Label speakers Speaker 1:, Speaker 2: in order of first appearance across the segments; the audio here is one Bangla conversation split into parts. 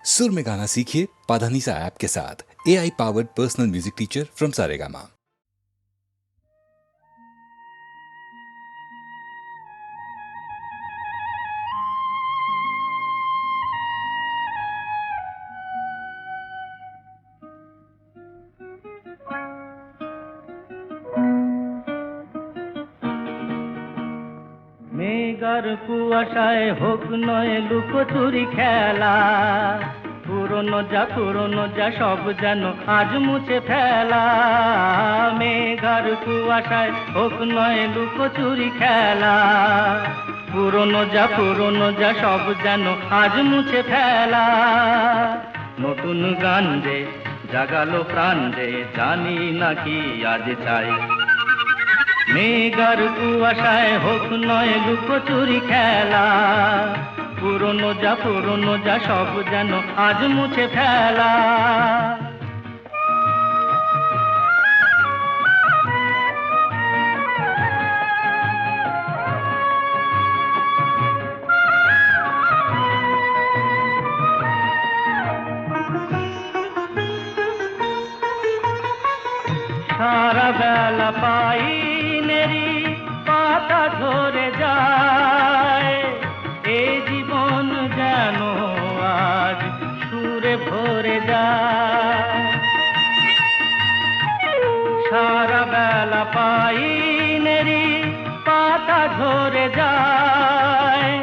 Speaker 1: सुर में गाना सीखिए पाधानीसा ऐप के साथ। AI powered personal music teacher from Saregama.
Speaker 2: মেঘার কুয়াশায় হোক নয় লুকোচুরি খেলা, পুরনো যা সব যেন আজ মুছে ফেলা। মেঘার কুয়াশায় হোক নয় লুকোচুরি খেলা, পুরনো যা সব যেন আজ মুছে ফেলা। নতুন গান যে জাগালো প্রাণ যে জানি নাকি আজ চাই। মেঘার কুয়াশায় হোক নয় লুকোচুরি খেলা, পুরনো যা সব যেন আজ মুছে ফেলা। সারা বেলা পাইনেরি পাতা ঝরে যায়, এই জীবন যেন আজ সুরে ভরে যায়। সারা বেলা পাইনেরি পাতা ঝরে যায়,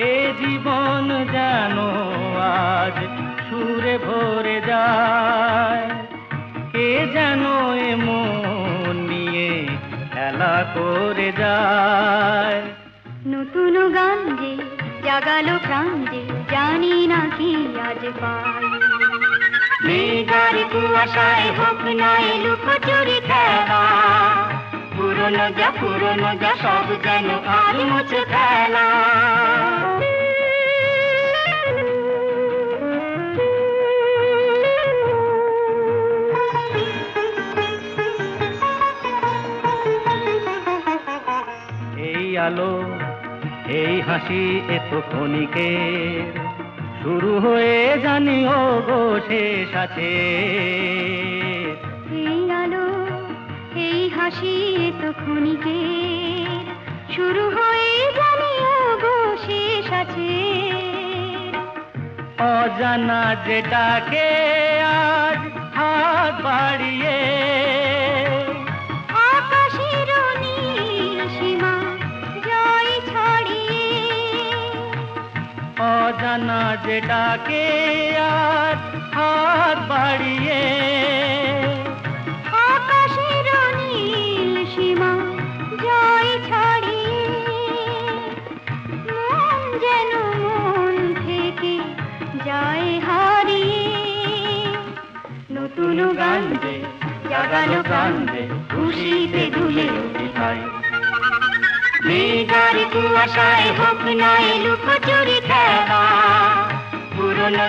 Speaker 2: এই জীবন যেন আজ সুরে ভরে যায়। কে যেন এমন নিয়ে খেলা করে যায়।
Speaker 3: নতুন গান যে জাগালো প্রাণ যে জানি না কি আজ পাই। মেঘার কুয়াশায় হোক নয় লুকোচুরি খেলা, পুরনো যা সব যেন আজ মুছে ফেলা।
Speaker 2: আলো এই হাসি এত ক্ষণিকের, শুরু হয়ে জানি ও গো শেষ আছে।
Speaker 3: এই আলো এই হাসি এত ক্ষণিকের, শুরু হয়ে জানি ও গো শেষ আছে।
Speaker 2: অজানা যেটাকে আজ হাত বাড়িয়ে অজানা যেটাকে আজ হাত বাড়িয়ে
Speaker 3: আকাশের নীল সীমা জয় ছাড়িয়ে, মন যেন মন থেকে যায় হারিয়ে। নতুন গান যে জাগালো প্রাণ যে খুশিতে দুলে উঠায়। মেঘার কুয়াশায় হোক নয় লুকোচুরি খেলা, পুরনো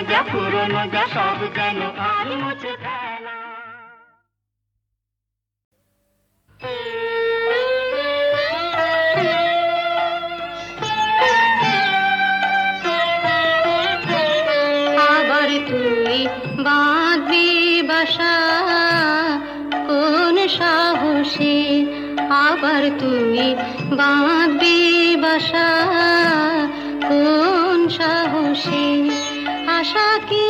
Speaker 3: যা সব যেন আজ মুছে ফেলা।
Speaker 4: আবার তুই বাঁধবি বাসা কোন সাহসে, আবার তুই বাঁধবি বাসা কোন সাহসে। আশা কি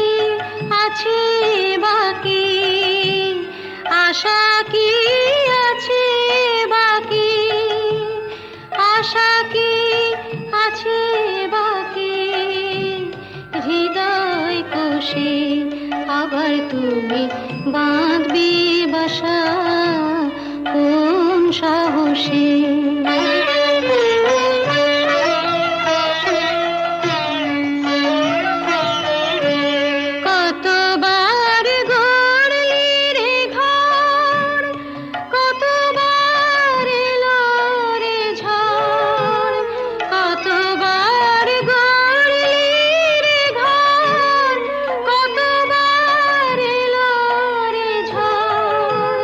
Speaker 4: আছে বাকি, আশা কি আছে বাকি, আশা কি আছে বাকি হৃদয় কোষে। আবার তুমি বাঁধবি বাসা কোন সাহসে। কতবার গড়লি রে ঘর, কতবার এলো রে ঝড়, কতবার গড়লি রে ঘর, কতবার এলো রে ঝড়,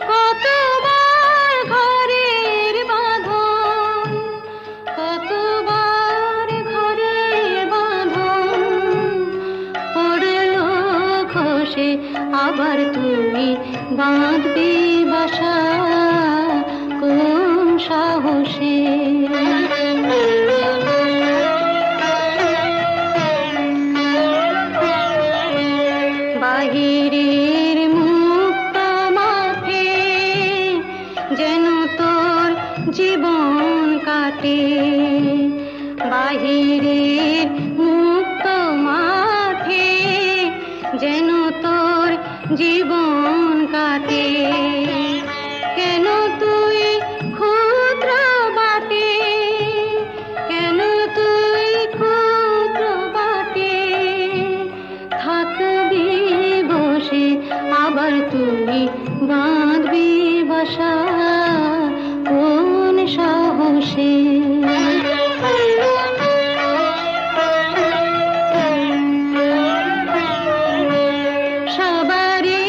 Speaker 4: কতবার ঘরের বসে আবার তুমি বাঁধবে বাসা কোন সাহসে? বাহিরের মুক্ত মাঠে যেন তোর জীবন কাটে, বাহিরের মুক্ত মাঠে যেন তোর জীবন কাটে। কেন তুই ক্ষুদ্র বাটে, কেন তুই ক্ষুদ্র বাটে থাকবি বসে আবার তুই বাঁধবি বাসা কোন সাহসে? সবারই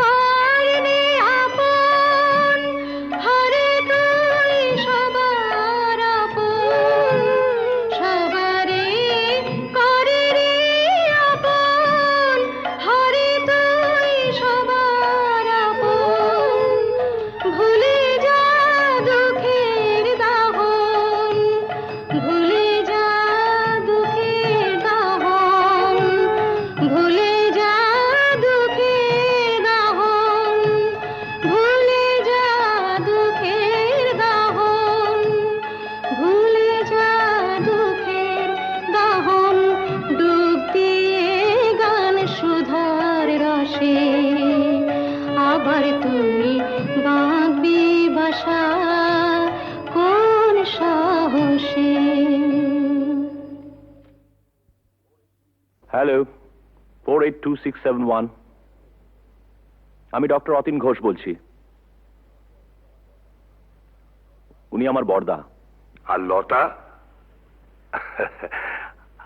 Speaker 4: করবি আপন, হরে তুই সবার আপন। সবারই করবি আপন, হরে তুই সবার আপন। ভুলে যা দুঃখের দাহন, ভুলে যা দুঃখের দাহন, ভুলে যা দুঃখের দাহন, ভুলে যা দুঃখের দাহন, ভুলে যা দুঃখের দাহন। ডুব দিয়ে গান সুধার রসে আবার তুমি বাঁধবি বাসা কোন সাহসে?
Speaker 5: হ্যালো, 482671। আমি ডক্টর অতীন ঘোষ বলছি। উনি আমার বড়দা।
Speaker 6: আর লতা?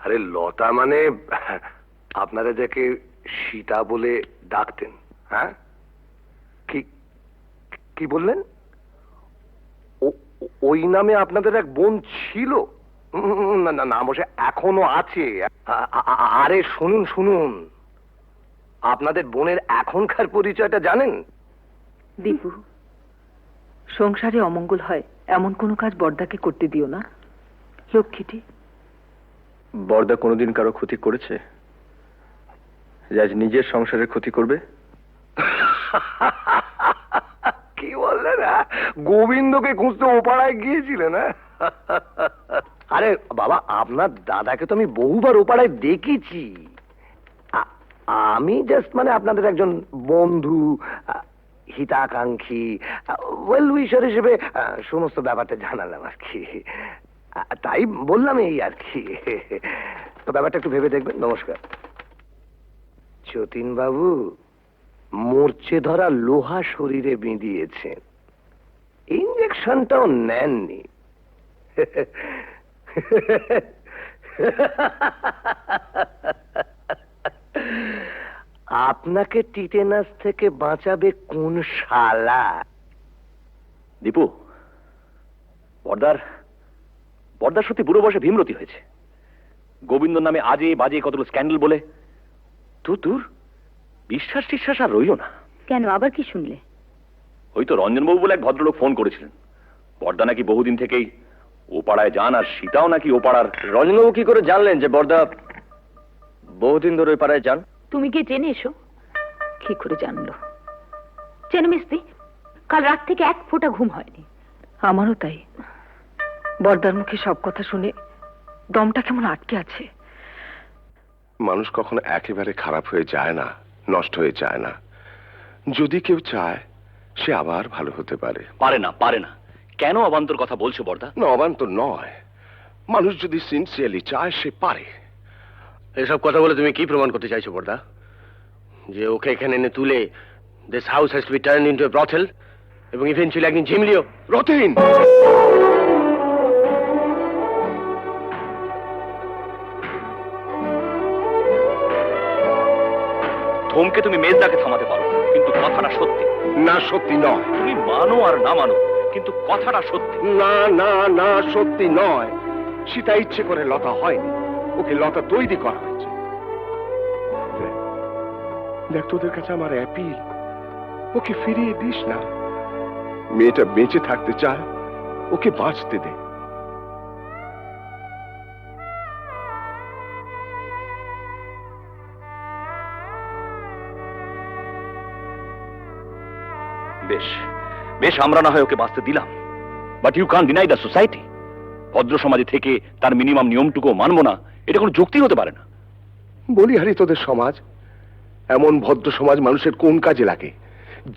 Speaker 6: আরে লতা মানে আপনারা যাকে সীতা বলে ডাকতেন? হ্যাঁ, কি কি বললেন? ওই নামে আপনাদের এক বোন ছিল? না না না মশাই, এখনো আছে। আরে শুনুন শুনুন, আপনাদের বোনের এখনকার পরিচয়টা জানেন?
Speaker 7: দীপু, সংসারে অমঙ্গল হয় এমন কোনো কাজ বড়দাকে করতে দিও না। লক্ষ্মীটি।
Speaker 5: বড়দা কোনোদিন কারো ক্ষতি করেছে যে আজ নিজের সংসারের ক্ষতি করবে?
Speaker 6: কি বললেন? গোবিন্দকে খুঁজতে ওপাড়ায় গিয়েছিলেন? আরে বাবা, আপনার দাদাকে তো আমি বহুবার ওপাড়ায় দেখেছি। আমি জাস্ট মানে আপনাদের একজন বন্ধু, হিতাকাঙ্ক্ষী, ওয়েল উইশার হিসেবে সমস্ত ব্যাপারটা জানালাম আর কি। তাই বললাম এই আর কি। তো ব্যাপারটা একটু ভেবে দেখবেন। নমস্কার। যতীন বাবু মরচে ধরা লোহা শরীরে বিঁধিয়েছেন, ইঞ্জেকশনটাও নেননি। আপনাকে টিটেনাস থেকে বাঁচাবে কোন শালা?
Speaker 5: দীপু, বড়দার সত্যি বুড়ো বয়সে ভীমরতি হয়েছে। গোবিন্দ নামে আজে বাজে কতগুলো স্ক্যান্ডাল বলে তোর বিশ্বাস টিশ্বাস আর রইল না।
Speaker 7: কেন, আবার কি শুনলে?
Speaker 5: ওই তো রঞ্জনবাবু বলে এক ভদ্রলোক ফোন করেছিলেন। বড়দা নাকি বহুদিন থেকেই ও পাড়ায় যান, আর সীতাও নাকি ও পাড়ার।
Speaker 6: রঞ্জনবাবু কি করে জানলেন যে বড়দা বহুদিন ধরে ওই পাড়ায় যান?
Speaker 7: তুমি গিয়ে জেনে এসো। কি করে জানলো? জেনে মিস্তি, কাল রাত থেকে এক ফোঁটা ঘুম হয়নি। আমারও তাই। বড়দার মুখে সব কথা শুনে দমটা কেমন আটকে আছে।
Speaker 8: মানুষ কখনো একেবারে খারাপ হয়ে যায় না, নষ্ট হয়ে যায় না। যদি কেউ চায় সে আবার ভালো হতে পারে।
Speaker 5: পারে না। কেন অবান্তর কথা বলছো বড়দা?
Speaker 8: না, অবান্তর নয়। মানুষ যদি সিনসিয়ারলি চায় সে পারে।
Speaker 6: এসব কথা বলে তুমি কি প্রমাণ করতে চাইছো বড়দা? যে ওকে এখানে এনে তুলে this house has to be turned into a brothel এবং ইভেন্চুয়ালি একদিন ঝিমলিও?
Speaker 8: রতিন,
Speaker 5: ধমকে তুমি মেজদাকে থামাতে পারো, কিন্তু কথাটা সত্যি।
Speaker 8: না সত্যি নয়।
Speaker 5: তুমি মানো আর না মানো, কিন্তু কথাটা সত্যি।
Speaker 8: না না না, সত্যি নয়। সীতা ইচ্ছে করে লতা হয়নি, ওকে লতা তৈরি করা হয়েছে। দেখ, তোদের কাছে আমার অ্যাপিল, ওকে ফিরিয়ে দিস না। মেয়েটা বেঁচে থাকতে চায়, ওকে বাঁচতে দে।
Speaker 5: বেশ বেশ, আমরা না হয় ওকে বাঁচতে দিলাম, but you can't deny the society. ভদ্র সমাজে থেকে তার মিনিমাম নিয়মটুকু মানবো না, এটা কোনো যুক্তি হতে পারে না।
Speaker 8: বলি হারি, তোদের সমাজ, এমন ভদ্র সমাজ মানুষের কোন কাজে লাগে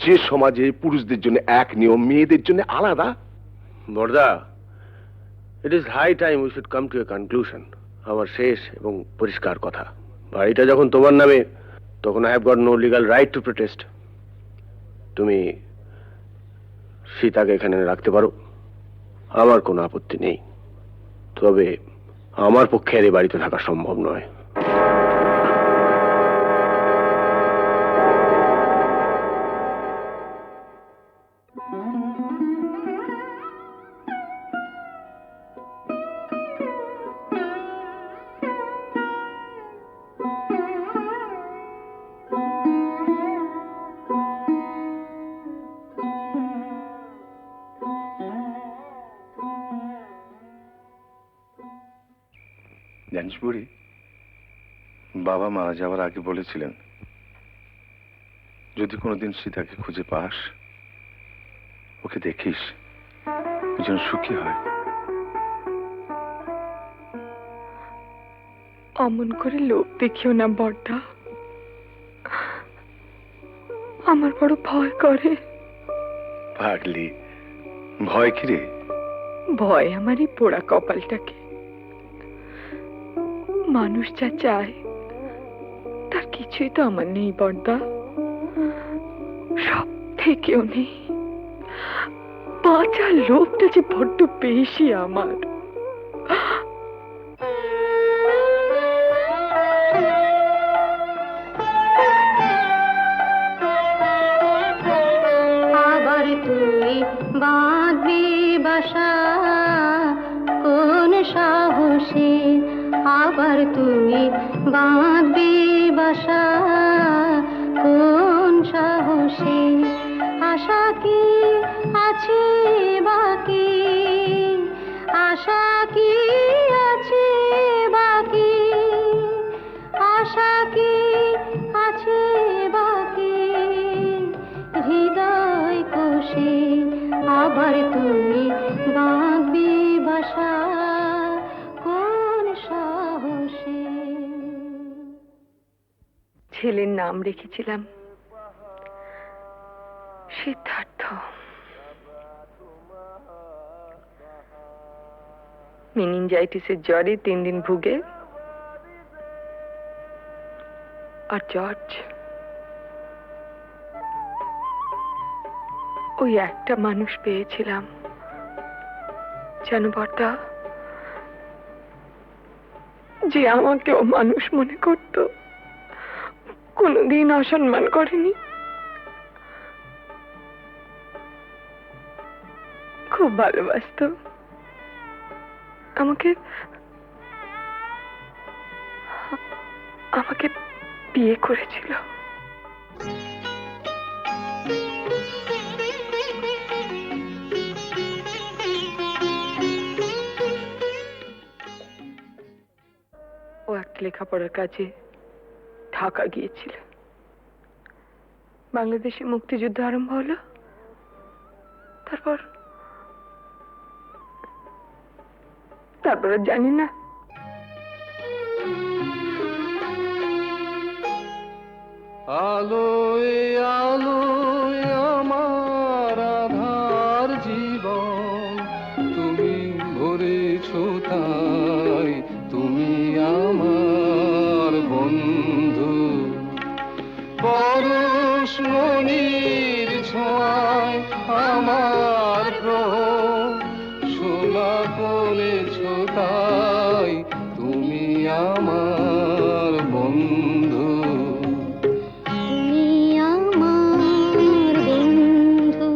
Speaker 8: যে সমাজে পুরুষদের জন্য এক নিয়ম, মেয়েদের জন্য আলাদা?
Speaker 6: বর্দা, it is high time we should come to a conclusion. আমার শেষ এবং পরিষ্কার কথা, বাড়িটা যখন তোমার নামে, তখন I have got no legal right to protest. তুমি সীতাকে এখানে রাখতে পারো, আমার কোনো আপত্তি নেই। তবে আমার পক্ষে আর এই বাড়িতে থাকা সম্ভব নয়।
Speaker 8: জানিস বুড়ি, বাবা মারা যাওয়ার আগে বলেছিলেন, যদি কোনোদিন সীতাকে খুঁজে পাস, ওকে দেখিস, ও যেন সুখী হয়।
Speaker 7: অমন করে লোভ দেখিও না বড়দা, আমার বড় ভয় করে।
Speaker 8: পাগলি, ভয় কি রে?
Speaker 7: ভয় আমার এই পোড়া কপালটাকে। মানুষ যা চায় তার কিছুই তো আমার নেই বড়দা, সব থেকেও নেই। বাঁচার লোভটা যে বড্ড বেশি আমার।
Speaker 4: আবার তুই বাঁধবি বাসা কোন সাহসে, আবার তুই বাঁধবি বাসা কোন সাহসে, আশা কি আছে বাকি, আশা কি আছে বাকি, আশা কি আছে বাকি হৃদয় কোষে, আবার তুমি বাঁধবি বাসা কোন সাহসে।
Speaker 7: ছেলের নাম রেখেছিলাম সিদ্ধার্থ। মেনিনজাইটিসের জ্বরে 3 দিন ভুগে, আর জর্জ ওই একটা মানুষ পেয়েছিলাম জানো বড়দা, যে আমাকেও মানুষ মনে করত, কোনোদিন অসম্মান করেনি। খুব ভালোবাসত আমাকে, আমাকে বিয়ে করেছিল। ও একটা লেখাপড়ার কাজে ঢাকা গিয়েছিল। বাংলাদেশে মুক্তিযুদ্ধ আরম্ভ হলো, তারপর জানি না।
Speaker 2: আলোয় আলোয় আমার আধার জীবন, তুমি ভরেছ তাই, তুমি আমার বন্ধু। পরশমণির ছোঁয়ায় আমার গ্রহ সোনা করেছ তাই, তুমি আমার বন্ধু।
Speaker 4: তুমি আমার বন্ধু,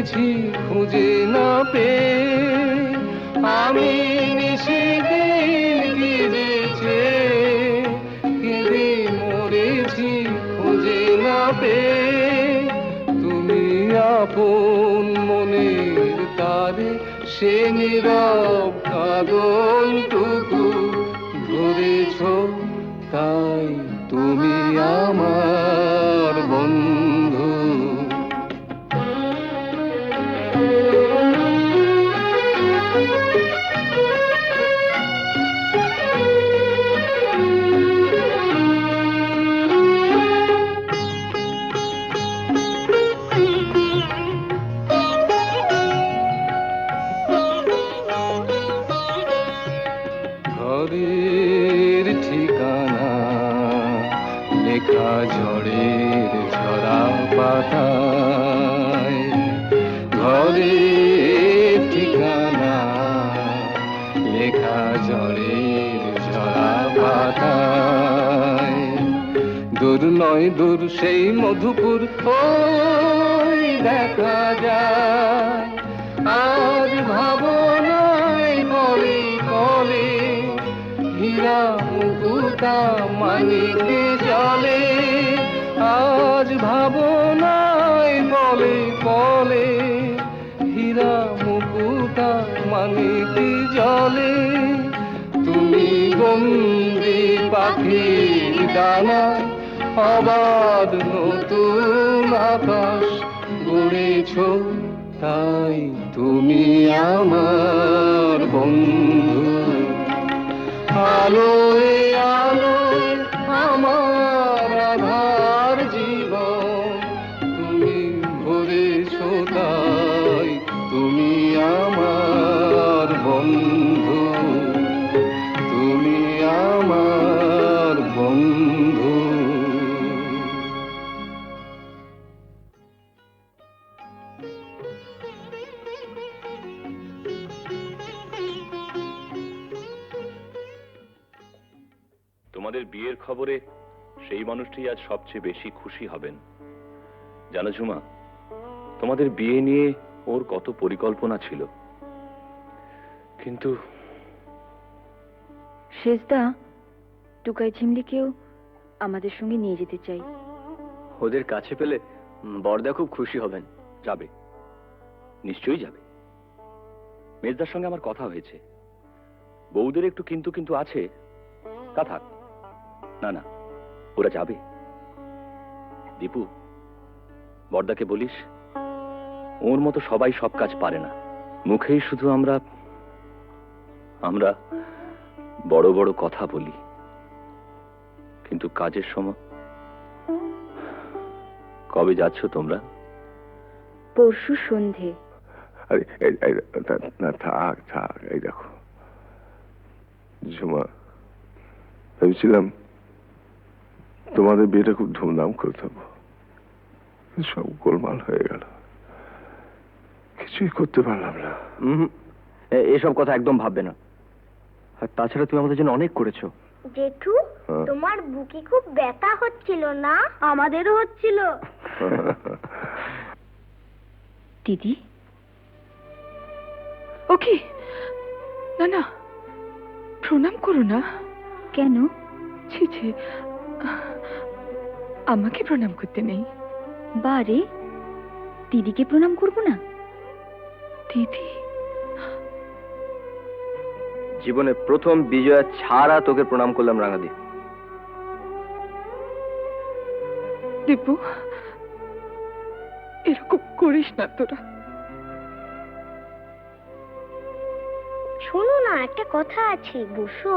Speaker 9: মরেছি খুঁজে না পেয়ে, আমি নিশিদিন কেঁদেছে কেঁদে মরেছি খুঁজে না পেয়ে। তুমি আপন মনের তারে সে নীরব কাঁদনটুকু ধরেছ, তাই তুমি আমার বন্ধু। ঘরের ঠিকানা লেখা ঝড়ের ঝরা পাতায়, ঘরের ঠিকানা লেখা ঝড়ের ঝরা পাতায়। দূর নয় দূর সেই মধুপুর ওই দেখা যায়, আজ ভাবনায় বলে বলে হীরা মুকুতা মানিকে জলে। আজ ভাবনায় বলে বলে হীরা মুকুতা মানিকে জলে। তুমি বন্দি পাখি ডানা আবার নতুন আকাশ গড়েছ, তাই তুমি আমার বন্ধু। আলোয় আলোয় আমার আধার জীবন তুমি ভরেছ, তাই তুমি আমার বন্ধু, তুমি আমার বন্ধু।
Speaker 5: তোমাদের বিয়ের খবরে সেই মানুষটি আজ সবচেয়ে বেশি খুশি হবেন। জানো ঝুমা, তোমাদের বিয়ে নিয়ে ওর কত পরিকল্পনা ছিল, কিন্তু
Speaker 7: শেষদা, টুকাই ঝিমলিকেও আমাদের সঙ্গে নিয়ে যেতে চাই।
Speaker 10: ওদের কাছে পেলে বড়দা খুব খুশি হবেন।
Speaker 5: যাবে, নিশ্চয়ই যাবে। মেজদার সঙ্গে আমার কথা হয়েছে, বউদের একটু কিন্তু কিন্তু আছে, তা থাক। না না, ওরা যাবে। দীপু, বড়দাকে বলিস ওর মতো সবাই সব কাজ পারে না। মুখেই শুধু আমরা আমরা বড় বড় কথা বলি, কিন্তু কাজের সময়। কবে যাচ্ছ তোমরা?
Speaker 7: পরশু সন্ধে।
Speaker 8: আরে না, থাক থাক। এই দেখো ঝুমা, ভেবেছিলাম তোমাদের বিয়েটা খুব ধুমধাম করে থাকবো, সব গোলমাল হয়ে গেল, কিছুই করতে পারলাম না।
Speaker 10: এসব কথা একদম ভাববে না। আর তাছাড়া তুমি আমাদের জন্য অনেক করেছো।
Speaker 3: জেঠু, তোমার বুকে খুব ব্যথা হচ্ছিল না? আমাদেরও হচ্ছিল।
Speaker 7: দিদি, ওকে, না না, প্রণাম করো না। কেন? ছি ছি, আমাকে প্রণাম করতে নেই। বারে, দিদিকে প্রণাম করব না? দিদি,
Speaker 10: জীবনে প্রথম বিজয়া ছাড়া তোকে প্রণাম করলাম রাঙাদি।
Speaker 7: দীপু, এরকম করিস না তোরা।
Speaker 3: শোনো না, একটা কথা আছে, বসো।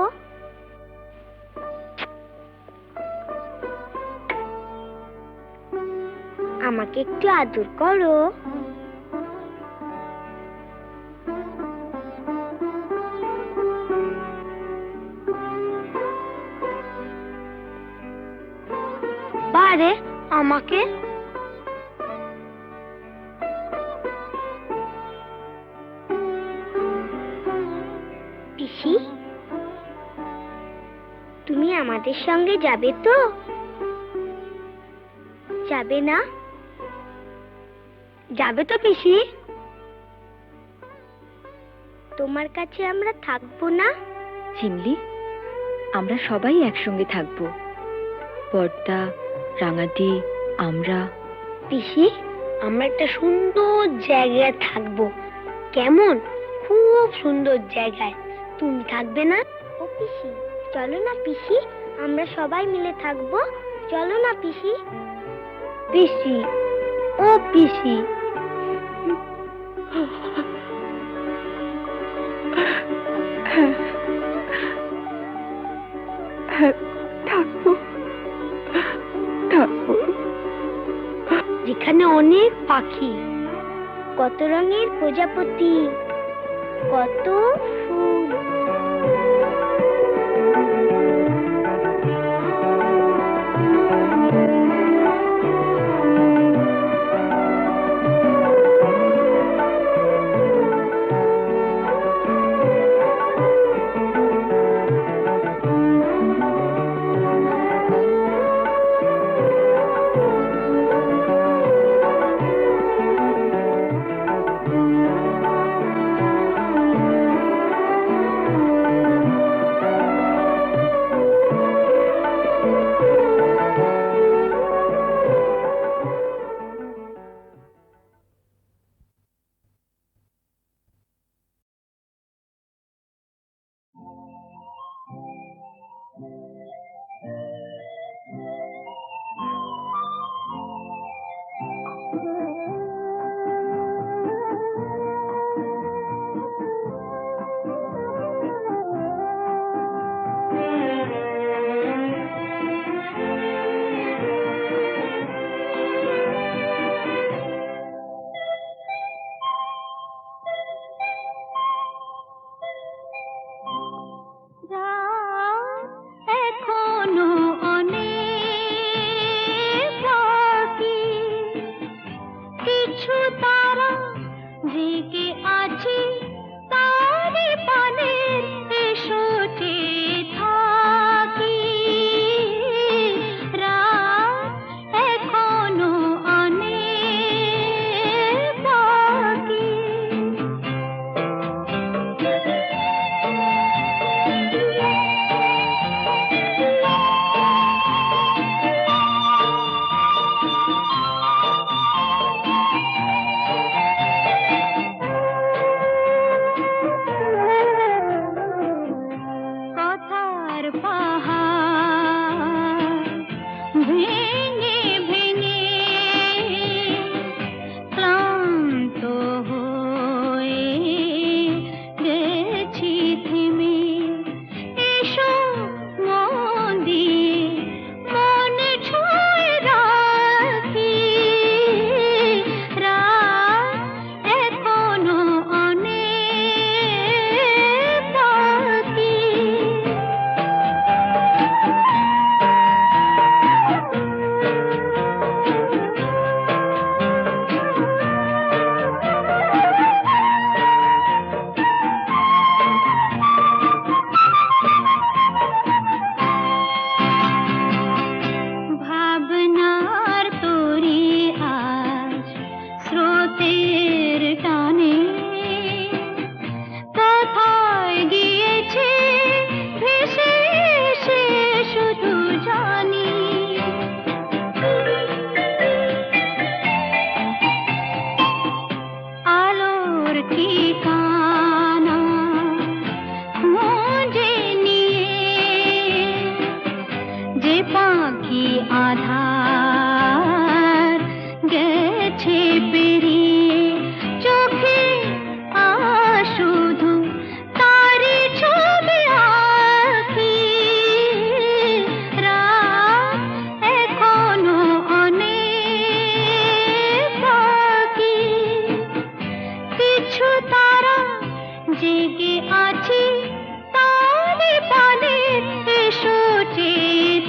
Speaker 3: আমাকে একটু আদর করো। বারে, আমাকে পিসি, তুমি আমাদের সঙ্গে যাবে তো? যাবে না? যাবে তো পিসি? তোমার কাছে আমরা থাকবো না?
Speaker 7: চিমলি, আমরা সবাই একসঙ্গে থাকবো। বর্দা, রাঙাদি, আমরা।
Speaker 3: পিসি, আমরা একটা সুন্দর জায়গায় থাকবো। কেমন? খুব সুন্দর জায়গায়। তুমি থাকবে না? ও পিসি, চলো না পিসি, আমরা সবাই মিলে থাকবো। চলো না পিসি। পিসি, ও পিসি।
Speaker 7: থাকবো থাকবো।
Speaker 3: যেখানে অনেক পাখি, কত রঙের প্রজাপতি, কত ফুল।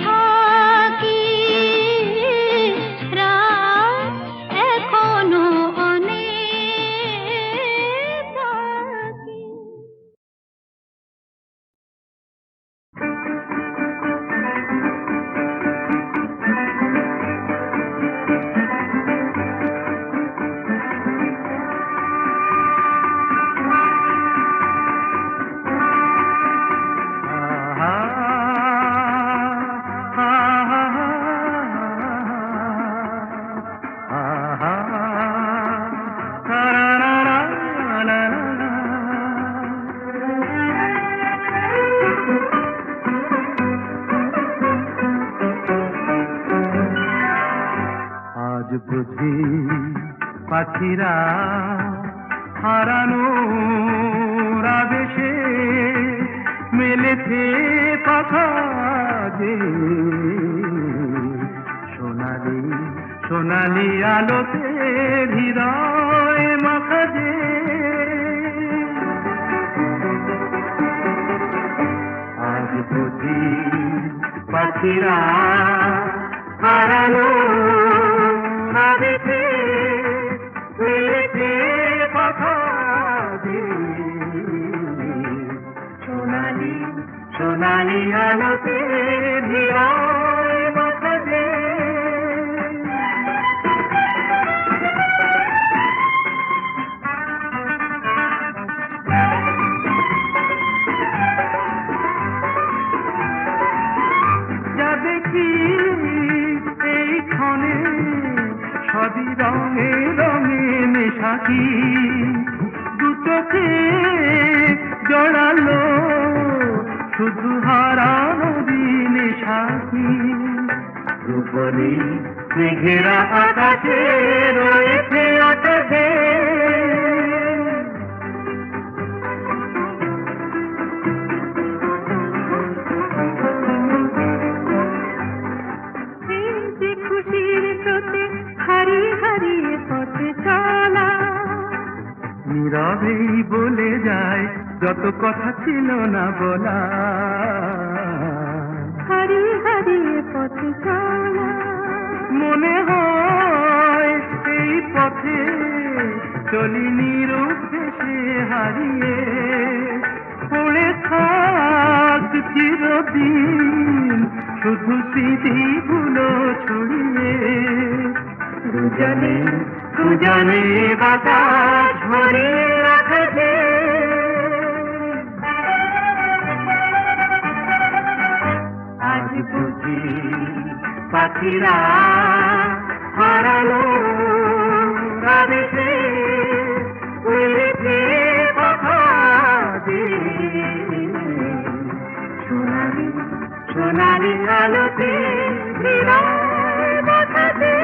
Speaker 3: থাকি
Speaker 2: বুঝি পাখিরা হারানো আবেশে মেলেছে পাখা যে সোনালি সোনালি আলোতে হৃদয় মাখা যে আজ বুঝি পাখিরা হারানো আবেশে মেলেছে পাখা যে সোনালি সোনালি আলোতে হৃদয় মাখা যে যা দেখি এই ক্ষণে সবই রঙে রঙে মেশাকি দু চোখে জড়ালো শুধু হারানো দিনে সাথী রূপলি মেঘেরা আকাশে রয়েছে আকাশে খুশির স্রোতে হারিয়ে হারিয়ে পথে চলা নীরবেই বলে যায় যত কথা ছিল না বলা হারিয়ে হারিয়ে পথে চলা মনে হয় এই পথে চলি নিরুদ্দেশে হারিয়ে পড়ে থাক চিরদিন শুধু স্মৃতিগুলো ছড়িয়ে দুজনে দুজনে বাতাস ভরিয়ে রাখছে আজ বুঝি পাখিরা হারালো আবেশে উড়েছে পাখা যে সোনালি সোনালি আলোতে হৃদয় মাখা যে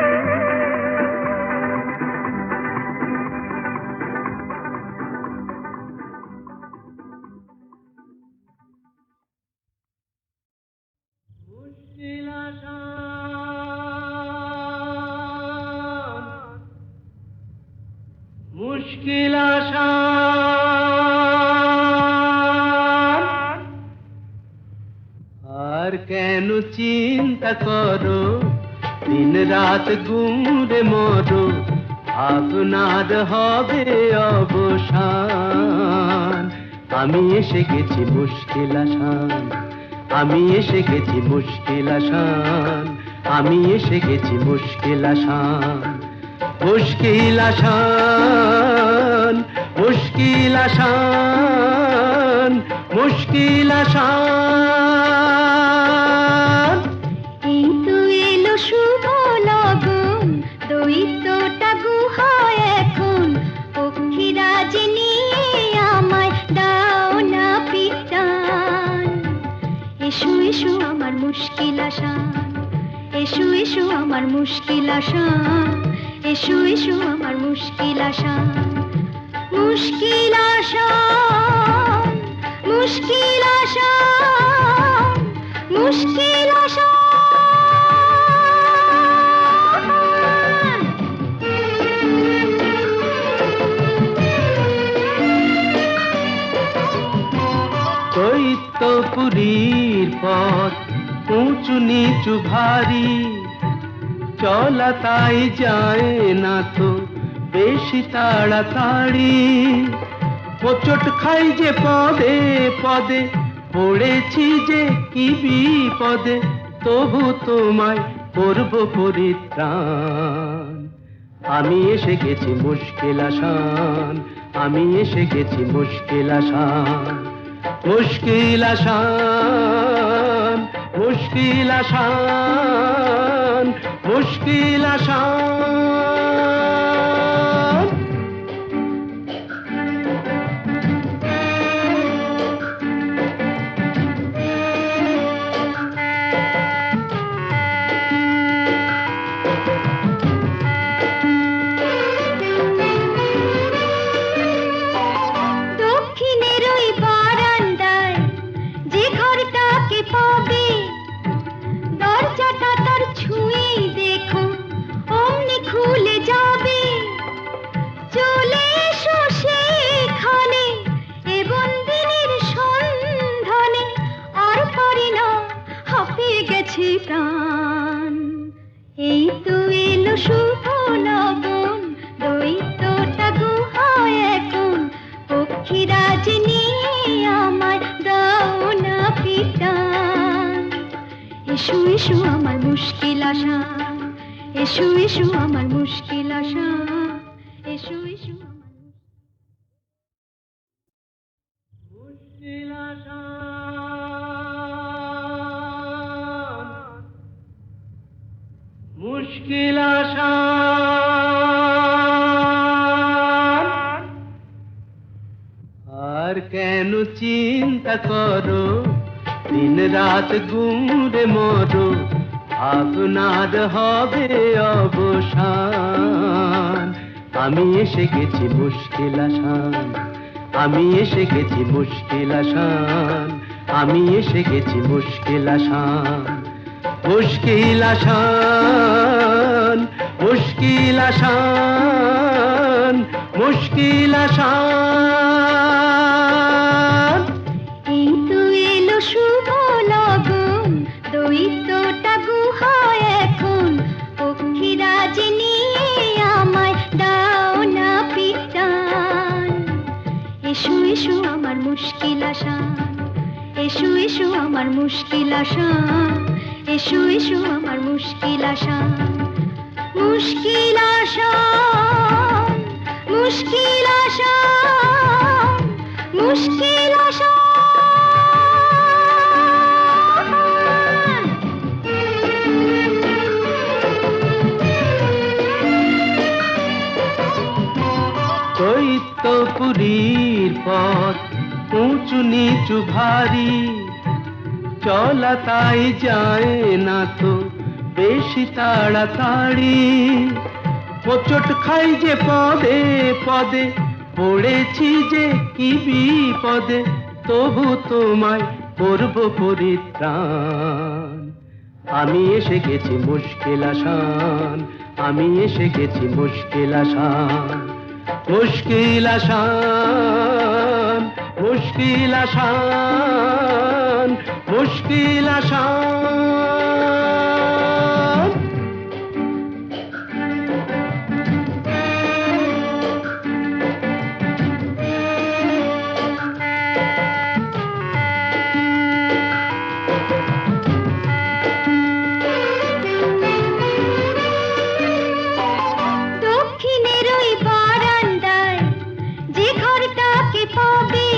Speaker 2: মুশকিল আসান আর কেন চিন্তা করো দিন রাত গুমরে মরো আপনার হবে অবসান আমি এসে গেছি মুশকিল আসান আমি এসে গেছি মুশকিল আসান আমি এসে গেছি মুশকিল আসান মুশকিল আসান মুশকিল আসান মুশকিল আসান
Speaker 4: এই তো এলো শুভ লগন দৈত্যটা গুহায় এখন পক্ষীরাজ নিয়ে আমায় দাও না পিটান এসো এসো আমার মুশকিল আসান এসো এসো আমার মুশকিল আসান এসো এসো আমার মুশকিল আসান মুশকিল আসান মুশকিল আসান মুশকিল আসান
Speaker 2: দৈত্যপুরীর পথ উঁচু নিচু ভারী চলা তাই যায় না তো বেশি তাড়াতাড়ি হোঁচট খাই যে পদে পদে পড়েছি যে কি বিপদে তবু তোমায় করব পরিত্রাণ আমি এসে গেছি মুশকিল আসান আমি এসে গেছি মুশকিল আসান মুশকিল আসান মুশকিল আসান মুশকিল আসান
Speaker 4: পক্ষীরাজ নিয়ে আমায় দাও না পিটান। এসো এসো আমার মুশকিল আশা, এসো এসো আমার মুশকিল আশা, এসো এসো
Speaker 2: মুশকিল আসান। আর কেন চিন্তা করো, দিন রাত ঘুরে মরো, আপনার হবে অবসান। আমি এসে গেছি মুশকিল আসান, আমি এসে গেছি মুশকিল আসান, আমি এসে গেছি মুশকিল আসান। মুশকিল আসান, মুশকিল আসান, মুশকিল আসান।
Speaker 4: এই তো এলো শুভ লগন, দৈত্যটা গুহায় এখন, পক্ষীরাজ নিয়ে আমায় দাও না পিটান। এসো এসো আমার মুশকিল আসান, এসো এসো আমার মুশকিল আসান, এসো এসো আমার মুশকিল আসান। মুশকিল আসান, মুশকিল আসান, মুশকিল আসান।
Speaker 2: দৈত্যপুরীর পথ উঁচু নিচু ভারী, চলা তাই যায় না তো বেশি তাড়াতাড়ি। হোঁচট খাই যে পদে পদে, পড়েছি যে কি বিপদে, তবু তোমায় করব পরিত্রাণ। আমি এসে গেছি মুশকিল আসান, আমি এসে গেছি মুশকিল আসান। মুশকিল আসান, মুশকিল আসান, মুশকিল আসান।
Speaker 4: দক্ষিণের ওই বারান্দায় যে ঘরটাকে পাবে,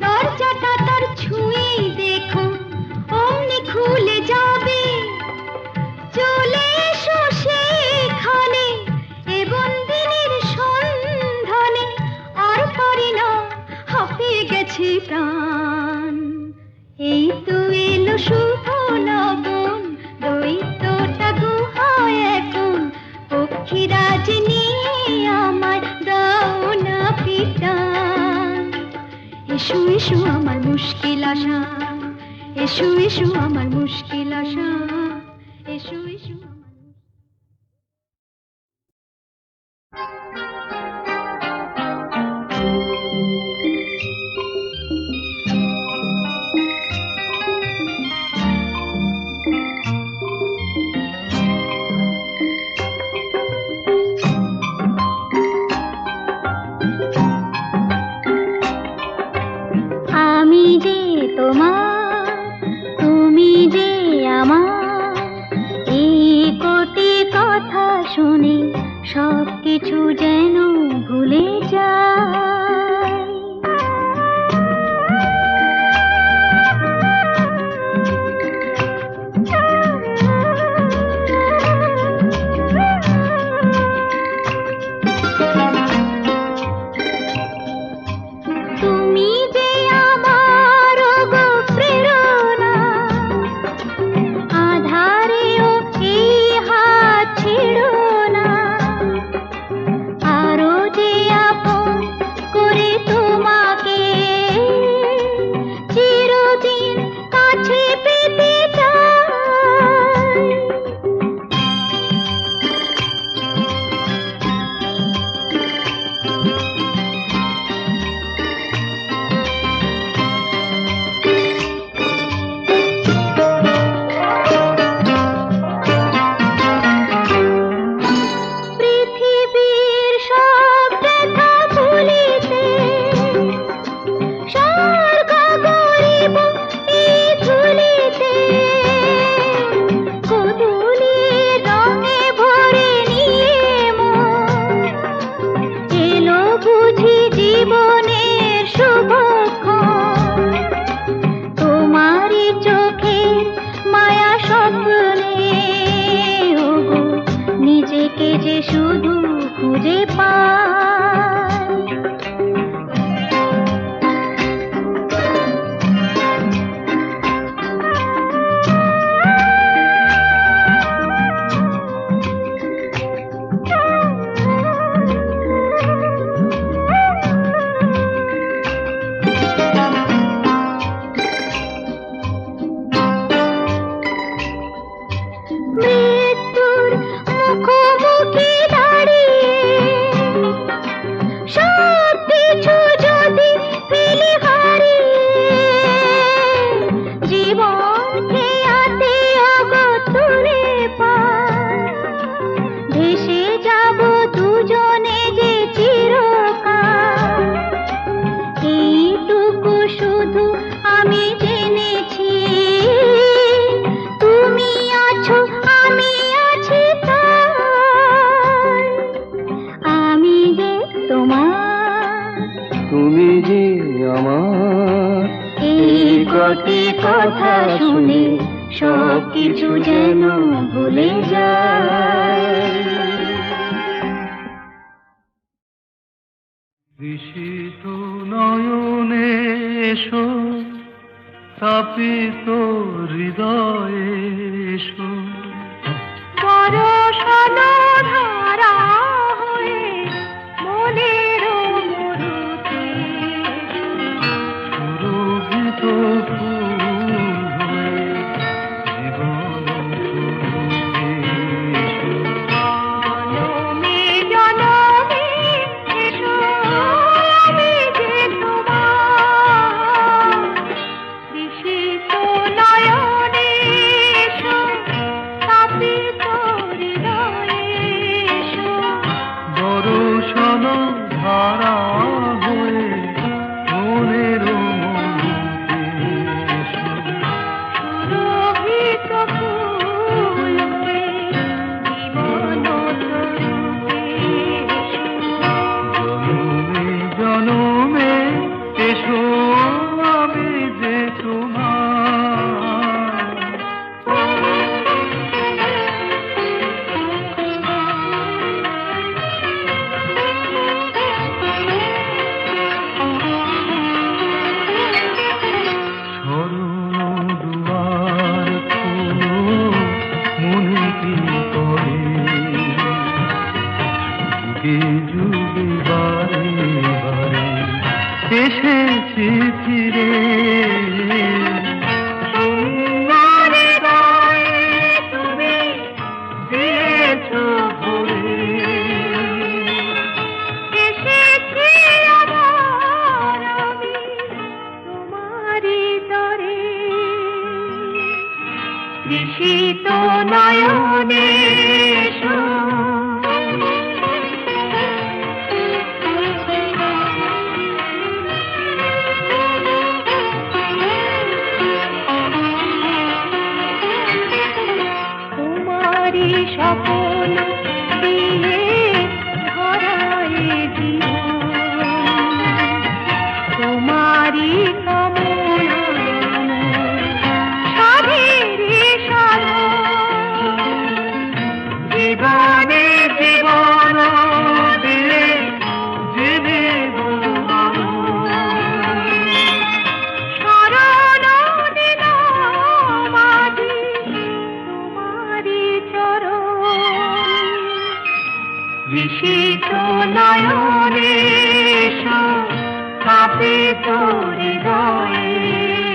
Speaker 4: দরজাটা তার ছুঁয়েই দেখো অমনি খুলে যাবে। চলে এসো সেখানে এ বন্দিনীর সন্ধানে, আর পারি না হাঁপিয়ে গেছে প্রাণ। এই তো এলো শুভ লগন, দৈত্যটা গুহায় এখন, পক্ষীরাজ নিয়ে আমায় দাও না পিটান। এসো এসো আমার মুশকিল আসান, এসো এসো আমার মুশকিল আসান, এসো এসো আমার আমি যে তোমার, তুমি যে আমার, এই কোটি কথা শুনে সব কিছু যেন ভুলে যাই। তুমি যে আমার গো প্রেরণা, আধারেও এই হাত ছেড়ো না। আরো যে আপন কটি কথা শুনে সব কিছু যেন ভুলে যায়।
Speaker 9: বিশিত নয়নে এসো, তাপিত হৃদয়ে এসো,
Speaker 4: বরষানো ধারা হয়ে মনের মরুতে
Speaker 9: সুরভিত ফুল হয়ে জীবন ফুলতে এসো।
Speaker 4: জনমে জনমে এসো, আমি যে তোমার বিশিত নয়নে এসো, তাপিত হৃদয়ে এসো,
Speaker 9: বরষণ ধারা হয়ে মনের মরুতে এসো।
Speaker 4: সুরভিত ফুল হয়ে জীবন তরুতে এসো।
Speaker 9: জনমে জনমে এসো, আমি যে তোমার শরণ দুয়ার খোলো, মনে কি করে যুগে যুগে বারে বারে এসেছি ফিরে। তোমার গায়ে তুমি দিয়েছো ভরে,
Speaker 4: এসেছি আবার আমি তোমারই তরে, বিশিত নয়নে এসো। তোমারই স্বপ্ন দিয়ে ধরায় জীবন, তোমারই কামনা সাধেরে সাধন,
Speaker 9: জীবনে জীবন দিয়ে জেনে
Speaker 4: শরণ নিলাম আজি তোমারই চরণ, বিশিত নয়নে এসো, তাপিত হৃদয়ে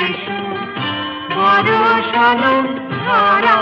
Speaker 4: এসো, বরষণ ধারা